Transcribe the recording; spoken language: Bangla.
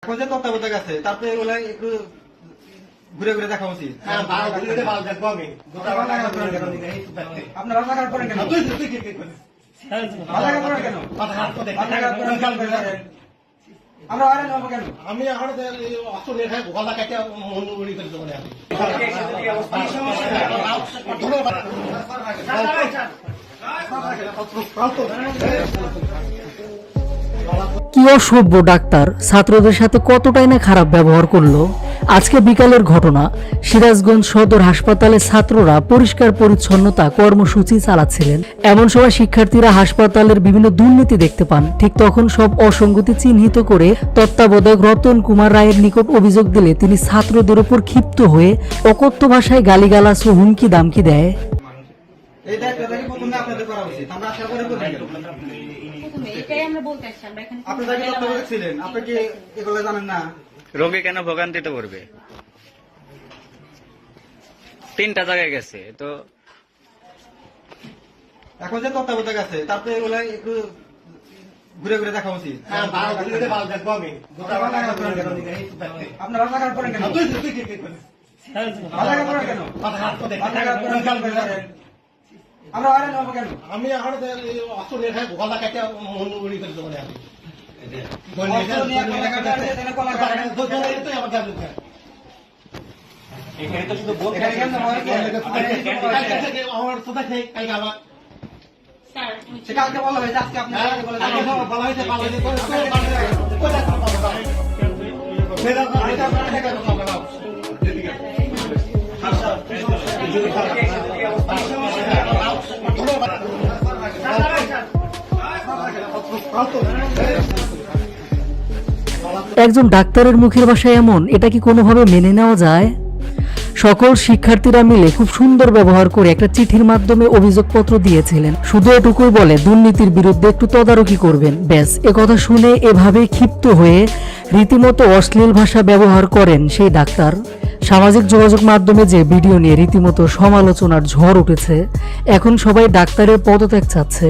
এখন যে তত্ত্বাবধায়ক আছে তারপরে এগুলো একটু ঘুরে ঘুরে দেখা উচিত। আপনারা রান্নাঘর করেন কেন? রান্নাঘর করেন কেন? আমরা আরে নেব কেন? আমি এখন অস্ত্র রেখে গলা কাটে মন্দ করে দেবো না আমি। কি অসভ্য ডাক্তার, ছাত্রদের সাথে কতটাই না খারাপ ব্যবহার করলো। আজকে বিকালের ঘটনা, সিরাজগঞ্জ সদর হাসপাতালে ছাত্ররা পরিষ্কার পরিচ্ছন্নতা কর্মসূচি চালাচ্ছিলেন। এমন সময় শিক্ষার্থীরা হাসপাতালের বিভিন্ন দুর্নীতি দেখতে পান। ঠিক তখন সব অসঙ্গতি চিহ্নিত করে তত্ত্বাবধায়ক রতন কুমার রায়ের নিকট অভিযোগ দিলে তিনি ছাত্রদের উপর ক্ষিপ্ত হয়ে অকথ্য ভাষায় গালিগালাজ ও হুমকি দামকি দেয়। এই দায়িত্বটা কি প্রথমে আপনাদের করা উচিত? আমরা আশা করে করবেন। এটাই আমরা বলতে আসছি, আমরা এখানে আপনি যাকে তত্ত্বাবধায়ক ছিলেন, আপনি কি এগুলো জানেন না? রোগী কেন ভোগান্তিতে পড়বে? 3টা জায়গায় গেছে তো। এখন যে তত্ত্বাবধায়ক আছে তারপরে এগুলো একটু ঘুরে ঘুরে দেখা উচিত। আপনারা রান্নাঘর করেন কেন? রান্নাঘর করেন কেন? আমরা আরে নেব কেন? আমি এখন অস্ত্র রেখে গলা কাটে মন্দ করে দেবো না আমি। অস্ত্র নিয়ে গলা কাটে আসছে, তাহলে গলা কাটে। এখানে তো শুধু বলতে এখানে কেন হয়? আমার সোজা খেয়ে কালকে আবার স্যার সে কালকে বলা হয়েছে, আজকে আপনি বলে কালকে জানেন। বলা হয়েছে একজন ডাক্তারের মুখের ভাষায় এমন, এটা কি কোনোভাবে মেনে নেওয়া যায়? সকল শিক্ষার্থীরা মিলে খুব সুন্দর ব্যবহার করে একটা চিঠির মাধ্যমে অভিযোগপত্র দিয়েছিলেন। শুধু এটুকুই বলে দুর্নীতির বিরুদ্ধে একটু তদারকি করবেন, ব্যাস। একথা শুনে এভাবে ক্ষিপ্ত হয়ে রীতিমতো অশ্লীল ভাষা ব্যবহার করেন সেই ডাক্তার। সামাজিক যোগাযোগ মাধ্যমে যে ভিডিও নিয়ে রীতিমতো সমালোচনার ঝড় উঠেছে, এখন সবাই ডাক্তারের পদত্যাগ চাচ্ছে।